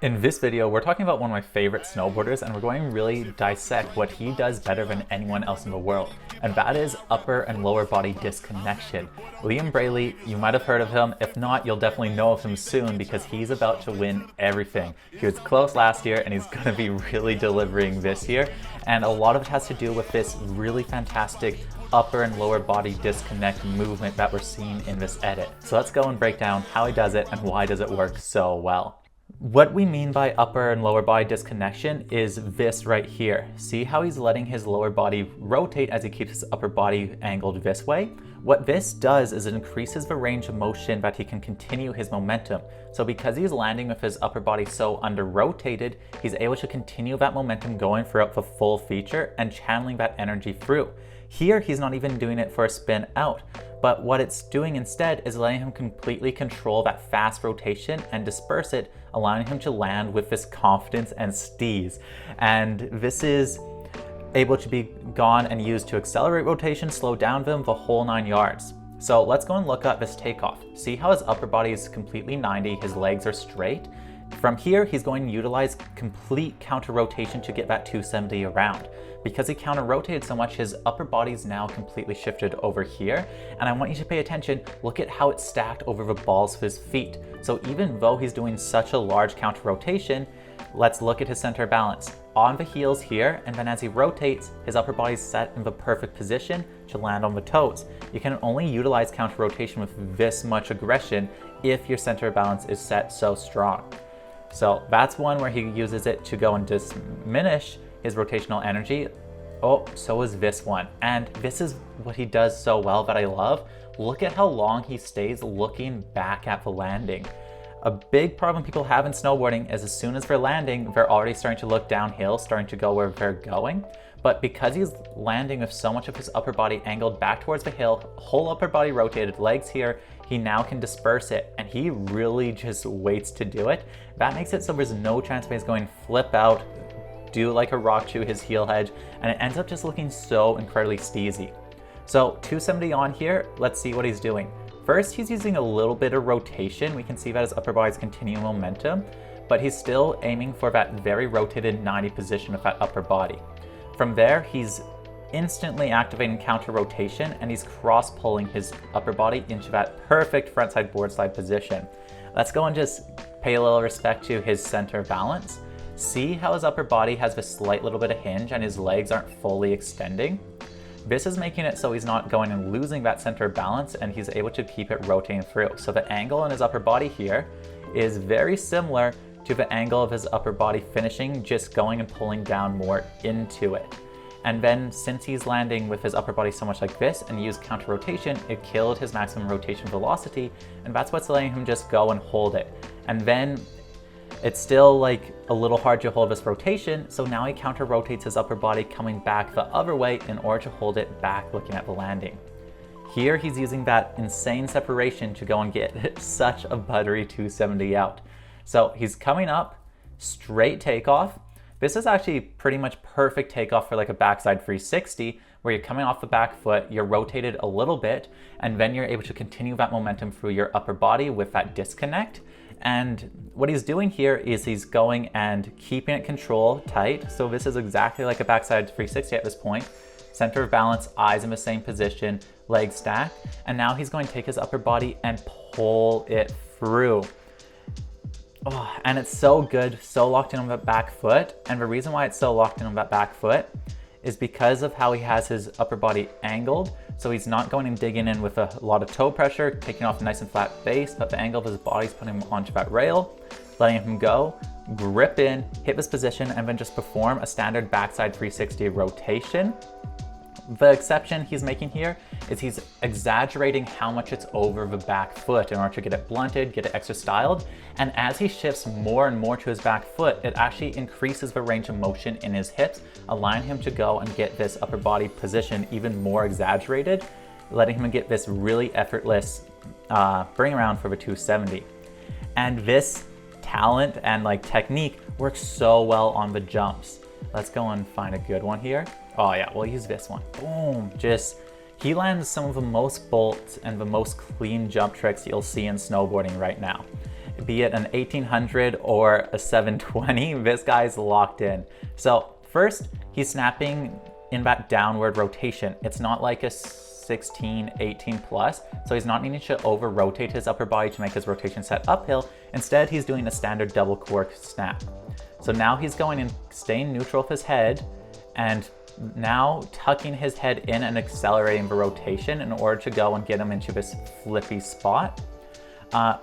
In this video, we're talking about one of my favorite snowboarders, and we're going to really dissect what he does better than anyone else in the world, and that is upper and lower body disconnection. Liam Brearley, you might have heard of him. If not, you'll definitely know of him soon because he's about to win everything. He was close last year and he's going to be really delivering this year, and a lot of it has to do with this really fantastic upper and lower body disconnect movement that we're seeing in this edit. So let's go and break down how he does it and why does it work so well. What we mean by upper and lower body disconnection is this right here. See how he's letting his lower body rotate as he keeps his upper body angled this way? What this does is it increases the range of motion that he can continue his momentum. So because he's landing with his upper body so under-rotated, he's able to continue that momentum going throughout the full feature and channeling that energy through. Here, he's not even doing it for a spin out, but what it's doing instead is letting him completely control that fast rotation and disperse it, allowing him to land with this confidence and steeze. And this is able to be gone and used to accelerate rotation, slow down them, the whole 9 yards. So let's go and look at this takeoff. See how his upper body is completely 90, his legs are straight? From here, he's going to utilize complete counter rotation to get that 270 around. Because he counter rotated so much, his upper body is now completely shifted over here. And I want you to pay attention, look at how it's stacked over the balls of his feet. So even though he's doing such a large counter rotation, let's look at his center balance. On the heels here, and then as he rotates, his upper body is set in the perfect position to land on the toes. You can only utilize counter rotation with this much aggression if your center balance is set so strong. So that's one where he uses it to go and diminish his rotational energy. Oh, so is this one. And this is what he does so well that I love. Look at how long he stays looking back at the landing. A big problem people have in snowboarding is as soon as they're landing, they're already starting to look downhill, starting to go where they're going. But because he's landing with so much of his upper body angled back towards the hill, whole upper body rotated, legs here, he now can disperse it, and he really just waits to do it. That makes it so there's no chance that he's going to flip out, do like a rock to his heel edge, and it ends up just looking so incredibly steezy. So 270 on here, let's see what he's doing. First, he's using a little bit of rotation. We can see that his upper body is continuing momentum, but he's still aiming for that very rotated 90 position of that upper body. From there, he's instantly activating counter rotation and he's cross pulling his upper body into that perfect frontside board slide position. Let's go and just pay a little respect to his center balance. See how his upper body has a slight little bit of hinge and his legs aren't fully extending? This is making it so he's not going and losing that center balance and he's able to keep it rotating through. So the angle in his upper body here is very similar to the angle of his upper body finishing, just going and pulling down more into it. And then since he's landing with his upper body so much like this and used counter rotation, it killed his maximum rotation velocity, and that's what's letting him just go and hold it. And then it's still like a little hard to hold this rotation, so now he counter rotates his upper body coming back the other way in order to hold it back looking at the landing. Here he's using that insane separation to go and get such a buttery 270 out. So he's coming up, straight takeoff. This is actually pretty much perfect takeoff for like a backside 360, where you're coming off the back foot, you're rotated a little bit, and then you're able to continue that momentum through your upper body with that disconnect. And what he's doing here is he's going and keeping it control tight. So this is exactly like a backside 360 at this point. Center of balance, eyes in the same position, legs stacked. And now he's going to take his upper body and pull it through. Oh, and it's so good, so locked in on that back foot. And the reason why it's so locked in on that back foot is because of how he has his upper body angled. So he's not going and digging in with a lot of toe pressure, taking off a nice and flat base, but the angle of his body is putting him onto that rail, letting him go, grip in, hit this position, and then just perform a standard backside 360 rotation. The exception he's making here is he's exaggerating how much it's over the back foot in order to get it blunted, get it extra styled. And as he shifts more and more to his back foot, it actually increases the range of motion in his hips, allowing him to go and get this upper body position even more exaggerated, letting him get this really effortless bring around for the 270. And this talent and like technique works so well on the jumps. Let's go and find a good one here. Oh yeah, we'll use this one. Boom, he lands some of the most bolts and the most clean jump tricks you'll see in snowboarding right now. be it an 1800 or a 720, this guy's locked in. So first, he's snapping in that downward rotation. It's not like a 16, 18 plus, so he's not needing to over rotate his upper body to make his rotation set uphill. Instead, he's doing a standard double cork snap. So now he's going and staying neutral with his head, and now tucking his head in and accelerating the rotation in order to go and get him into this flippy spot.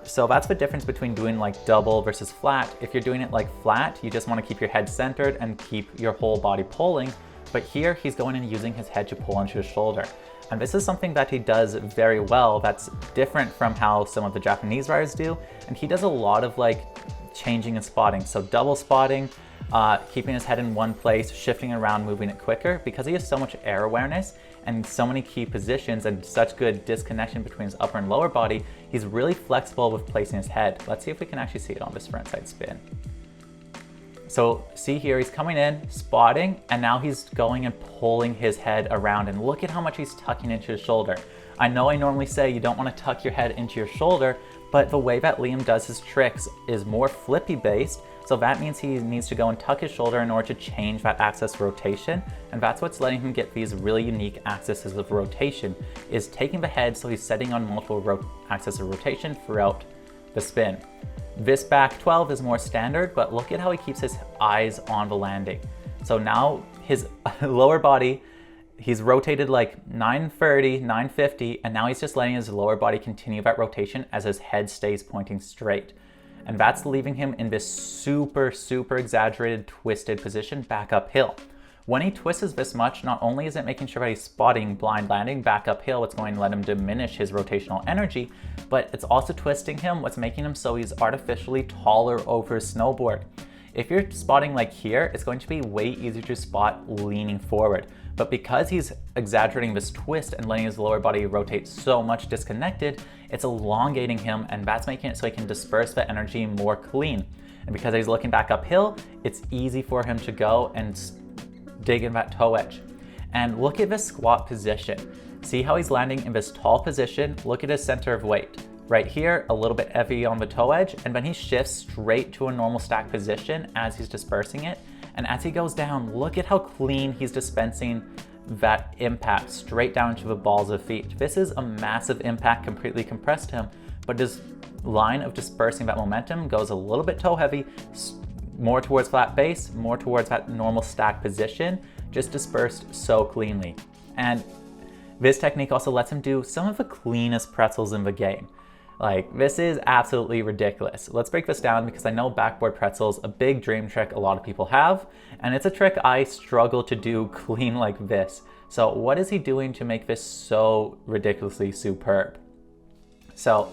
So that's the difference between doing like double versus flat. If you're doing it like flat, you just want to keep your head centered and keep your whole body pulling. But here he's going and using his head to pull into his shoulder. And this is something that he does very well. That's different from how some of the Japanese riders do. And he does a lot of like changing and spotting. So double spotting, keeping his head in one place, shifting around, moving it quicker. Because he has so much air awareness and so many key positions and such good disconnection between his upper and lower body, he's really flexible with placing his head. Let's see if we can actually see it on this front side spin. So see here, he's coming in, spotting, and now he's going and pulling his head around, and look at how much he's tucking into his shoulder. I know I normally say you don't want to tuck your head into your shoulder, but the way that Liam does his tricks is more flippy based, so that means he needs to go and tuck his shoulder in order to change that axis of rotation, and that's what's letting him get these really unique axes of rotation, is taking the head so he's setting on multiple axes of rotation throughout the spin. This back 12 is more standard, but look at how he keeps his eyes on the landing. So now his lower body, he's rotated like 930, 950, and now he's just letting his lower body continue that rotation as his head stays pointing straight. And that's leaving him in this super, super exaggerated twisted position back uphill. When he twists this much, not only is it making sure that he's spotting blind landing back uphill, what's going to let him diminish his rotational energy, but it's also twisting him, what's making him so he's artificially taller over his snowboard. If you're spotting like here, it's going to be way easier to spot leaning forward. But because he's exaggerating this twist and letting his lower body rotate so much disconnected, it's elongating him, and that's making it so he can disperse the energy more clean. And because he's looking back uphill, it's easy for him to go and dig in that toe edge. And look at this squat position. See how he's landing in this tall position? Look at his center of weight. Right here, a little bit heavy on the toe edge, and then he shifts straight to a normal stack position as he's dispersing it. And as he goes down, look at how clean he's dispensing that impact straight down into the balls of feet. This is a massive impact, completely compressed him, but his line of dispersing that momentum goes a little bit toe heavy, more towards flat base, more towards that normal stack position, just dispersed so cleanly. And this technique also lets him do some of the cleanest pretzels in the game. Like, this is absolutely ridiculous. Let's break this down, because I know backboard pretzels, a big dream trick a lot of people have, and it's a trick I struggle to do clean like this. So what is he doing to make this so ridiculously superb? So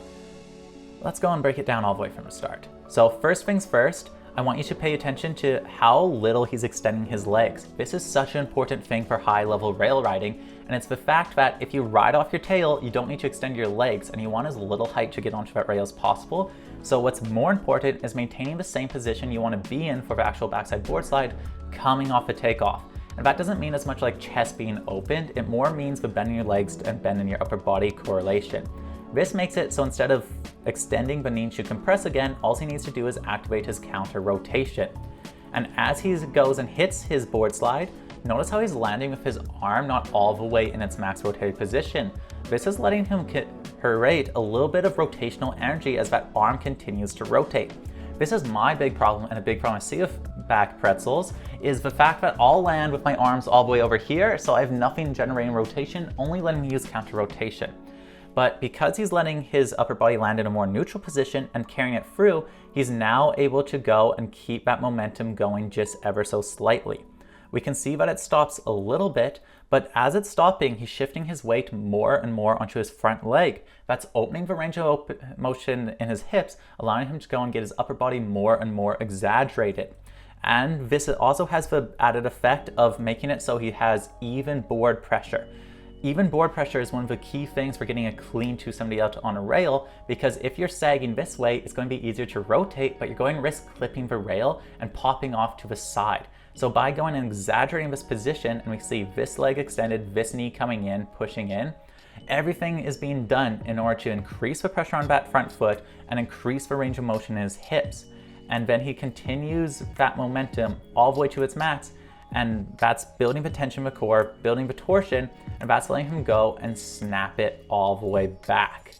let's go and break it down all the way from the start. So first things first, I want you to pay attention to how little he's extending his legs. This is such an important thing for high-level rail riding, and it's the fact that if you ride off your tail, you don't need to extend your legs, and you want as little height to get onto that rail as possible. So what's more important is maintaining the same position you want to be in for the actual backside board slide coming off the takeoff. And that doesn't mean as much like chest being opened, it more means the bending your legs and bending your upper body correlation. This makes it so instead of extending the knee to compress again, all he needs to do is activate his counter rotation. And as he goes and hits his board slide, notice how he's landing with his arm not all the way in its max rotated position. This is letting him create a little bit of rotational energy as that arm continues to rotate. This is my big problem, and a big problem I see with back pretzels is the fact that I'll land with my arms all the way over here, so I have nothing generating rotation, only letting me use counter rotation. But because he's letting his upper body land in a more neutral position and carrying it through, he's now able to go and keep that momentum going just ever so slightly. We can see that it stops a little bit, but as it's stopping, he's shifting his weight more and more onto his front leg. That's opening the range of motion in his hips, allowing him to go and get his upper body more and more exaggerated. And this also has the added effect of making it so he has even board pressure. Even board pressure is one of the key things for getting a clean 270 out on a rail, because if you're sagging this way, it's going to be easier to rotate, but you're going to risk clipping the rail and popping off to the side. So by going and exaggerating this position, and we see this leg extended, this knee coming in, pushing in, everything is being done in order to increase the pressure on that front foot and increase the range of motion in his hips. And then he continues that momentum all the way to its max, and that's building the tension in the core, building the torsion, and that's letting him go and snap it all the way back.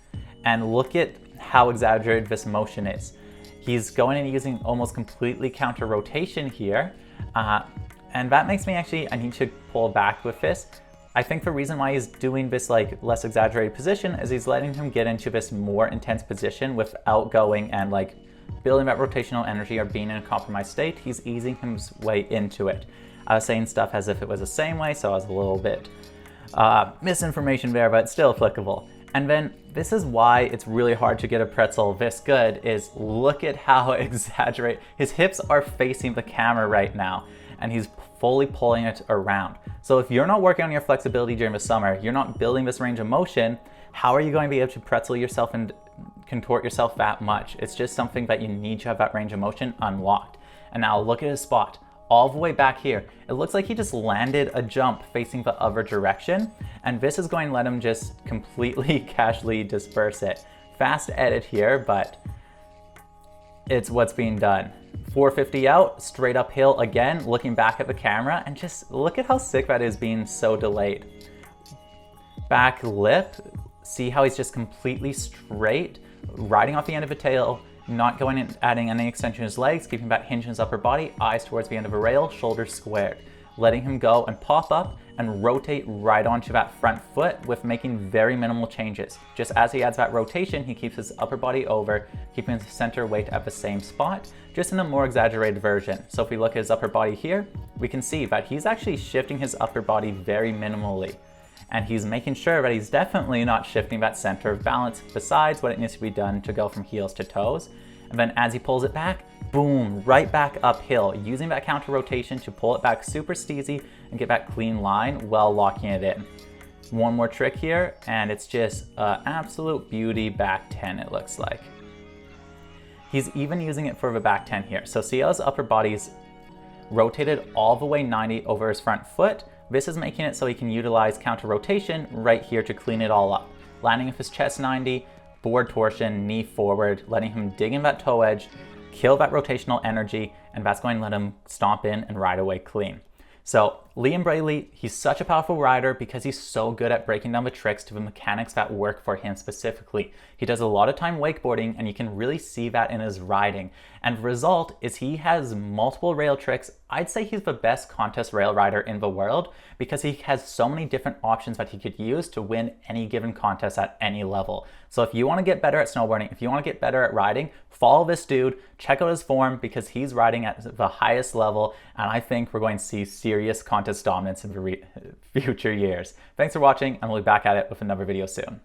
And look at how exaggerated this motion is. He's going and using almost completely counter rotation here, and that makes me I need to pull back with this. I think the reason why he's doing this like less exaggerated position is he's letting him get into this more intense position without going and like building that rotational energy or being in a compromised state. He's easing his way into it. I was saying stuff as if it was the same way, so I was a little bit misinformation there, but still applicable. And then this is why it's really hard to get a pretzel this good, is look at how exaggerate. His hips are facing the camera right now, and he's fully pulling it around. So if you're not working on your flexibility during the summer, you're not building this range of motion, how are you going to be able to pretzel yourself and contort yourself that much? It's just something that you need to have that range of motion unlocked. And now look at his spot. All the way back here. It looks like he just landed a jump facing the other direction, and this is going to let him just completely casually disperse it. Fast edit here, but it's what's being done. 450 out, straight uphill again, looking back at the camera, and just look at how sick that is being so delayed. Back lip, see how he's just completely straight, riding off the end of the tail, not going and adding any extension to his legs, keeping that hinge in his upper body, eyes towards the end of the rail, shoulders squared. Letting him go and pop up and rotate right onto that front foot with making very minimal changes. Just as he adds that rotation, he keeps his upper body over, keeping his center weight at the same spot, just in a more exaggerated version. So if we look at his upper body here, we can see that he's actually shifting his upper body very minimally. And he's making sure that he's definitely not shifting that center of balance besides what it needs to be done to go from heels to toes. And then as he pulls it back, boom, right back uphill, using that counter rotation to pull it back super steezy and get that clean line while locking it in. One more trick here, and it's just absolute beauty back 10, it looks like. He's even using it for the back 10 here. So see how his upper body's rotated all the way 90 over his front foot. This is making it so he can utilize counter rotation right here to clean it all up. Landing with his chest 90, board torsion, knee forward, letting him dig in that toe edge, kill that rotational energy, and that's going to let him stomp in and ride away clean. So Liam Brearley, he's such a powerful rider because he's so good at breaking down the tricks to the mechanics that work for him specifically. He does a lot of time wakeboarding, and you can really see that in his riding. And the result is he has multiple rail tricks. I'd say he's the best contest rail rider in the world because he has so many different options that he could use to win any given contest at any level. So if you want to get better at snowboarding, if you want to get better at riding, follow this dude, check out his form because he's riding at the highest level, and I think we're going to see serious contest dominance in future years. Thanks for watching, and we'll be back at it with another video soon.